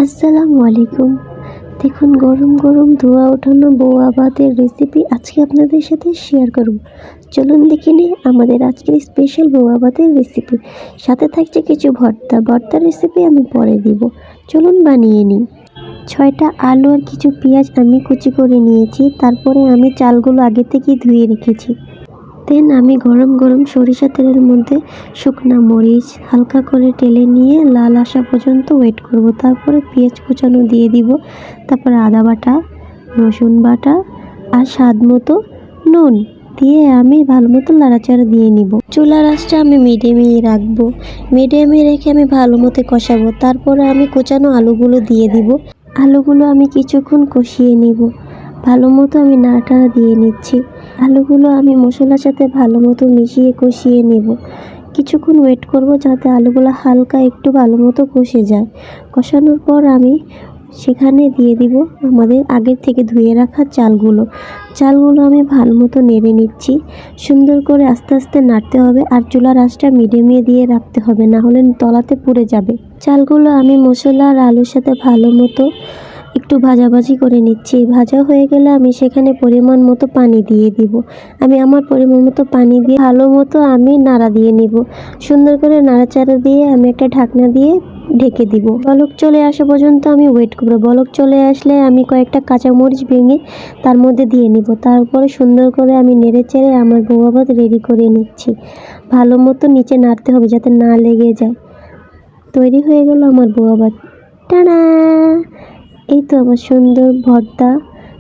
আসসালামু আলাইকুম। দেখুন গরম গরম ধোয়া ওঠানো বোয়া ভাতের রেসিপি আজকে আপনাদের সাথে শেয়ার করব। চলুন দেখে নিই আমাদের আজকের স্পেশাল বোয়া ভাতের রেসিপি। সাথে থাকছে কিছু ভর্তার রেসিপি আমি পরে দিব। চলুন বানিয়ে নিই। 6টা আলু আর কিছু পেঁয়াজ আমি কুচি করে নিয়েছি। তারপরে আমি চালগুলো আগে থেকেই ধুয়ে রেখেছি। দেন আমি গরম গরম সরিষা তেলের মধ্যে শুকনা মরিচ হালকা করে টেলে নিয়ে লাল আসা পর্যন্ত ওয়েট করব। তারপরে পেঁয়াজ কুচানো দিয়ে দিব। তারপরে আদা বাটা, রসুন বাটা আর স্বাদ মতো নুন দিয়ে আমি ভালো মতো নাড়াচাড়া দিয়ে নিব। চুলার আঁচটা আমি মিডিয়ামে রাখবো। মিডিয়ামে রেখে আমি ভালো মতো কষাবো। তারপরে আমি কুচানো আলুগুলো দিয়ে দিব। আলুগুলো আমি কিছুক্ষণ কষিয়ে নিব। ভালো মতো আমি নাড়াচাড়া দিয়ে নিচ্ছি। আলুগুলো আমি মশলার সাথে ভালো মতো মিশিয়ে কষিয়ে নেব। কিছুক্ষণ ওয়েট করব যাতে আলুগুলো হালকা একটু ভালো মতো কষে যায়। কষানোর পর আমি সেখানে দিয়ে দিব আমাদের আগের থেকে ধুয়ে রাখা চালগুলো আমি ভালো মতো নেড়ে নিচ্ছি। সুন্দর করে আস্তে আস্তে নাড়তে হবে আর চুলার আঁচটা মিডিয়ামে দিয়ে রাখতে হবে, না হলে তলাতে পুড়ে যাবে। চালগুলো আমি মশলা আর আলুর সাথে ভালো মতো একটু ভাজাভাজি করে নিচ্ছি। ভাজা হয়ে গেলে আমি সেখানে পরিমাণ মতো পানি দিয়ে দিব। আমি আমার পরিমাণ মতো পানি দিয়ে ভালো মতো আমি নাড়া দিয়ে নিব। সুন্দর করে নাড়াচাড়া দিয়ে আমি একটা ঢাকনা দিয়ে ঢেকে দিব। বলক চলে আসা পর্যন্ত আমি ওয়েট করব। বলক চলে আসলে আমি কয়েকটা কাঁচামরিচ ভেঙে তার মধ্যে দিয়ে নিব। তারপরে সুন্দর করে আমি নেড়ে চেড়ে আমার বোয়া ভাত রেডি করে নিচ্ছি। ভালো মতো নিচে নাড়তে হবে যাতে না লেগে যায়। তৈরি হয়ে গেল আমার বোয়া ভাত। টানা! এই তো আমার সুন্দর ভর্তা,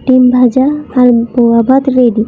ডিম ভাজা আর বোয়া ভাত রেডি।